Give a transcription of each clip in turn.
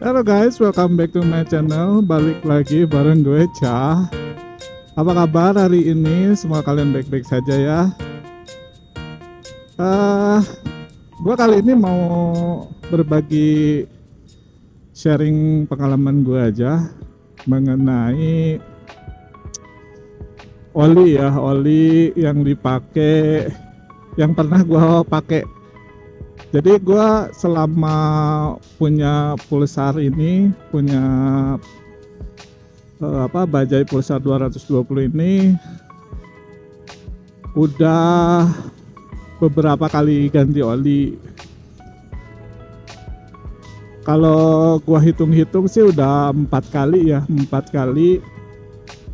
Halo guys, welcome back to my channel. Balik lagi bareng gue Cah. Apa kabar hari ini? Semoga kalian baik-baik saja ya. Gue kali ini mau berbagi sharing pengalaman gue aja mengenai oli yang dipakai, yang pernah gue pakai. Jadi gue selama punya pulsar ini, punya bajai pulsar 220 ini, udah beberapa kali ganti oli. Kalau gue hitung-hitung sih udah 4 kali ya, 4 kali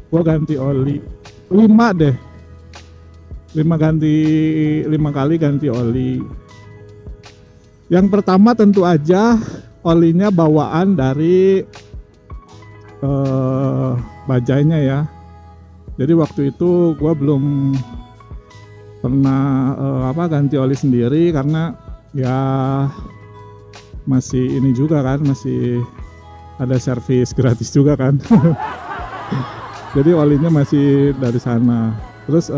gue ganti oli. 5 deh, 5 kali ganti oli. Yang pertama tentu aja olinya bawaan dari bajainya ya. Jadi waktu itu gue belum pernah ganti oli sendiri karena ya masih ini juga kan, masih ada servis gratis juga kan. Jadi olinya masih dari sana. Terus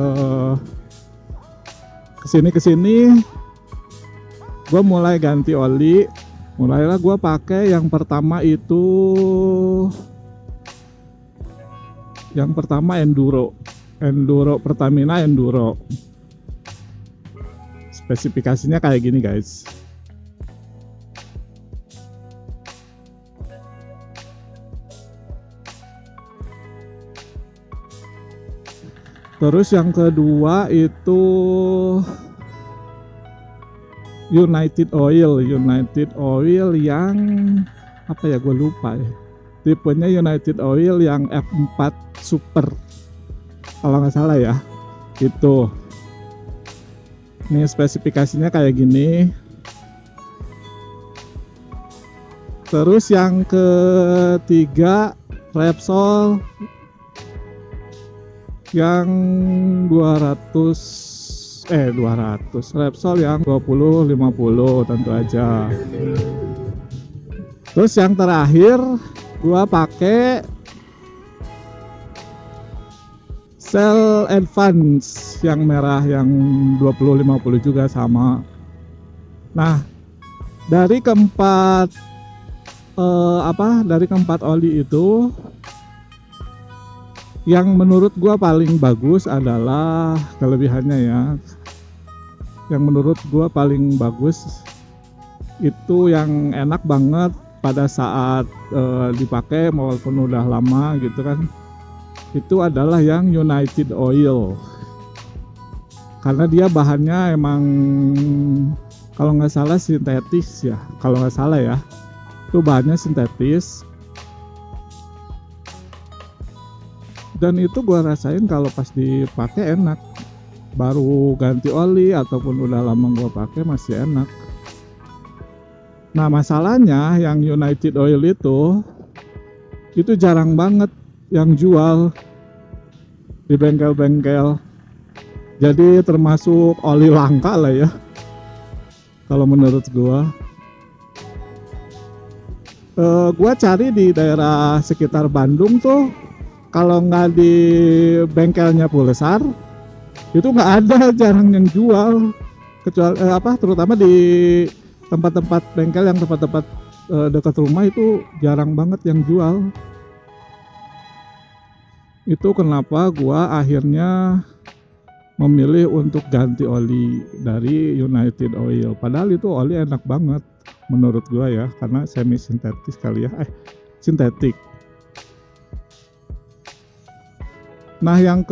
kesini gue mulai ganti oli. Mulailah gue pakai yang pertama Enduro Pertamina Enduro. Spesifikasinya kayak gini guys. Terus yang kedua itu United Oil yang apa ya, gue lupa ya. Tipenya United Oil yang F4 Super kalau nggak salah ya. Itu ini spesifikasinya kayak gini. Terus yang ketiga Repsol yang 200 Repsol yang 20-50 tentu aja. Terus yang terakhir gua pakai Shell Advance yang merah yang 20-50 juga sama. Nah, dari keempat oli itu yang menurut gua paling bagus adalah kelebihannya ya. Yang menurut gua paling bagus itu yang enak banget pada saat dipakai walaupun udah lama gitu kan. Itu adalah yang United Oil. Karena dia bahannya emang kalau nggak salah sintetis ya. Kalau nggak salah ya. Itu bahannya sintetis. Dan itu gua rasain kalau pas dipakai enak. Baru ganti oli ataupun udah lama gua pakai masih enak. Nah, masalahnya yang United Oil itu jarang banget yang jual di bengkel-bengkel. Jadi termasuk oli langka lah ya kalau menurut gua. Gua cari di daerah sekitar Bandung tuh, kalau nggak di bengkelnya Pulsar itu nggak ada, jarang yang jual, kecuali terutama di tempat-tempat bengkel yang tempat-tempat dekat rumah itu jarang banget yang jual. Itu kenapa gua akhirnya memilih untuk ganti oli dari United Oil. Padahal itu oli enak banget menurut gua ya, karena semi sintetis kali ya, sintetik. Nah, yang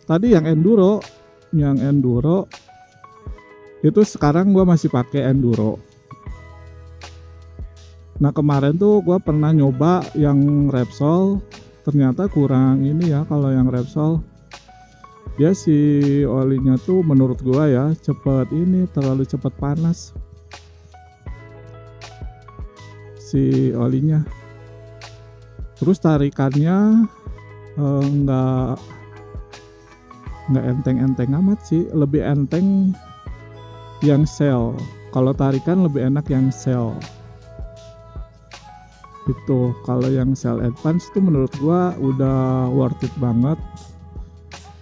tadi yang Enduro itu sekarang gue masih pakai Enduro. Nah, kemarin tuh gue pernah nyoba yang Repsol, ternyata kurang ini ya. Kalau yang Repsol dia si olinya tuh menurut gue ya terlalu cepat panas si olinya. Terus tarikannya nggak enteng-enteng amat sih, lebih enteng yang Shell. Kalau tarikan lebih enak yang Shell. Itu kalau yang Cell Advance itu menurut gua udah worth it banget,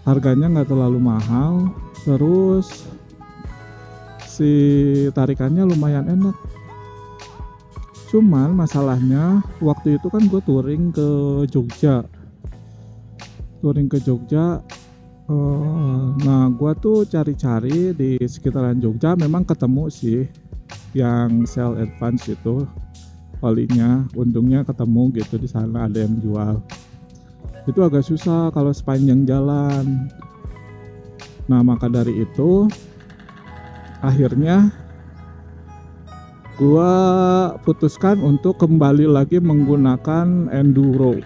harganya nggak terlalu mahal, terus si tarikannya lumayan enak. Cuman masalahnya waktu itu kan gue touring ke Jogja. Nah gue tuh cari-cari di sekitaran Jogja, memang ketemu sih yang Cell Advance itu olinya, untungnya ketemu gitu, di sana ada yang jual. Itu agak susah kalau sepanjang jalan. Nah maka dari itu akhirnya gua putuskan untuk kembali lagi menggunakan enduro.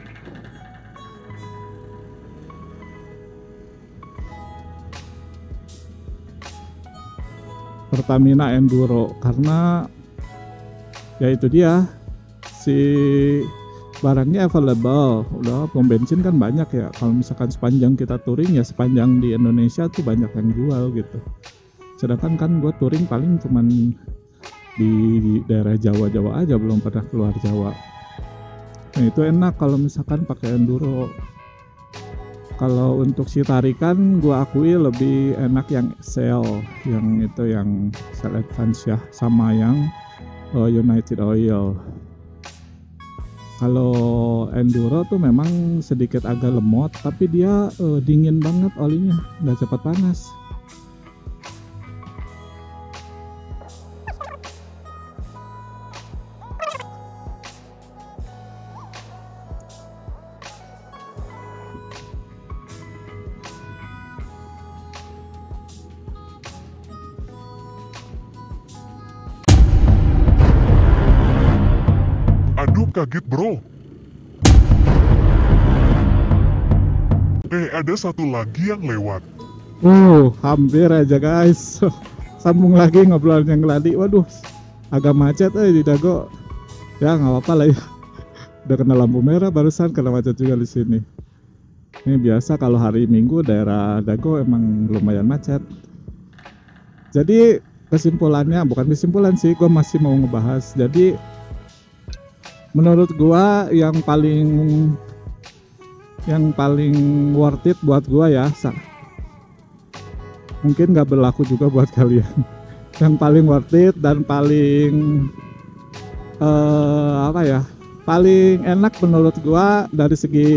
Pertamina Enduro, karena ya itu dia, si barangnya available. Udah pom bensin kan banyak ya, kalau misalkan sepanjang kita touring ya sepanjang di Indonesia tuh banyak yang jual gitu. Sedangkan kan gue touring paling cuman di daerah Jawa aja, belum pernah keluar Jawa. Nah itu enak kalau misalkan pakai enduro. Kalau untuk si tarikan gue akui lebih enak yang Cell, yang itu yang Cell Advance ya, sama yang United Oil. Kalau enduro tuh memang sedikit agak lemot, tapi dia dingin banget olinya, nggak cepat panas. Aduh, kaget bro. Ada satu lagi yang lewat. Hampir aja guys. Sambung lagi ngobrol yang tadi. Waduh, agak macet di Dago. Ya nggak apa-apa lah ya. Udah kena lampu merah barusan, kena macet juga di sini. Ini biasa kalau hari Minggu daerah Dago emang lumayan macet. Jadi kesimpulannya, bukan kesimpulan sih, gue masih mau ngebahas. Jadi menurut gua yang paling worth it buat gua ya, mungkin nggak berlaku juga buat kalian. Yang paling worth it dan paling paling enak menurut gua dari segi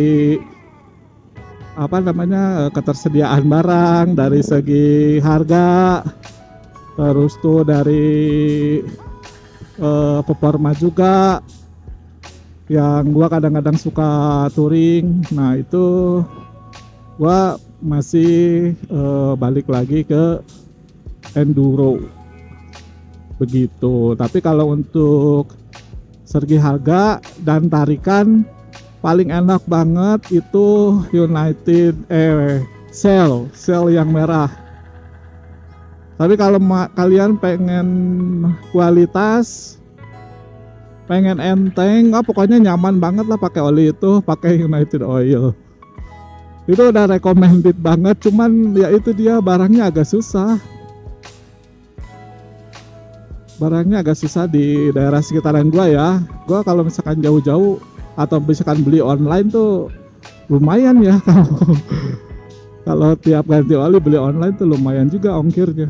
ketersediaan barang, dari segi harga, terus tuh dari performa juga. Yang gua kadang-kadang suka touring, nah itu gua masih balik lagi ke enduro begitu. Tapi kalau untuk segi harga dan tarikan, paling enak banget itu United Cell yang merah. Tapi kalau kalian pengen kualitas, pengen enteng, pokoknya nyaman banget lah pakai oli itu, pakai United Oil. Itu udah recommended banget, cuman ya itu dia, barangnya agak susah. Barangnya agak susah di daerah sekitaran gua ya. Gua kalau misalkan jauh-jauh atau misalkan beli online tuh lumayan ya. Kalau tiap ganti oli beli online tuh lumayan juga ongkirnya.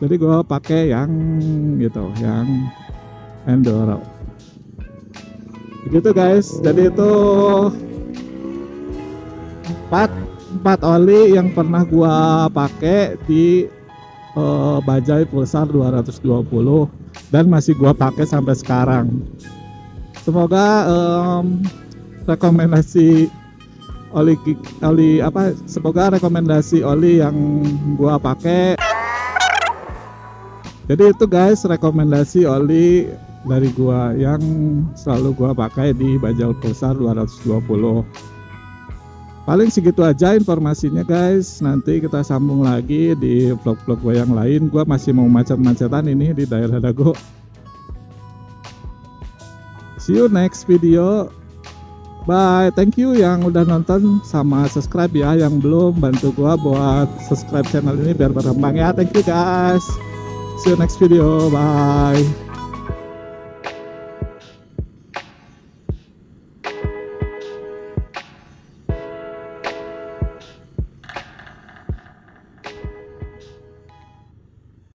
Jadi gua pakai yang gitu, yang enduro. Begitu guys. Jadi itu empat oli yang pernah gua pakai di Bajaj Pulsar 220 dan masih gua pakai sampai sekarang. Semoga semoga rekomendasi oli yang gua pakai. Jadi itu guys, rekomendasi oli dari gua yang selalu gua pakai di Bajaj Pulsar 220. Paling segitu aja informasinya guys. Nanti kita sambung lagi di vlog-vlog gua yang lain. Gua masih mau macet-macetan ini di daerah Dago. See you next video. Bye. Thank you yang udah nonton sama subscribe ya. Yang belum, bantu gua buat subscribe channel ini biar berkembang ya. Thank you guys. See you next video. Bye.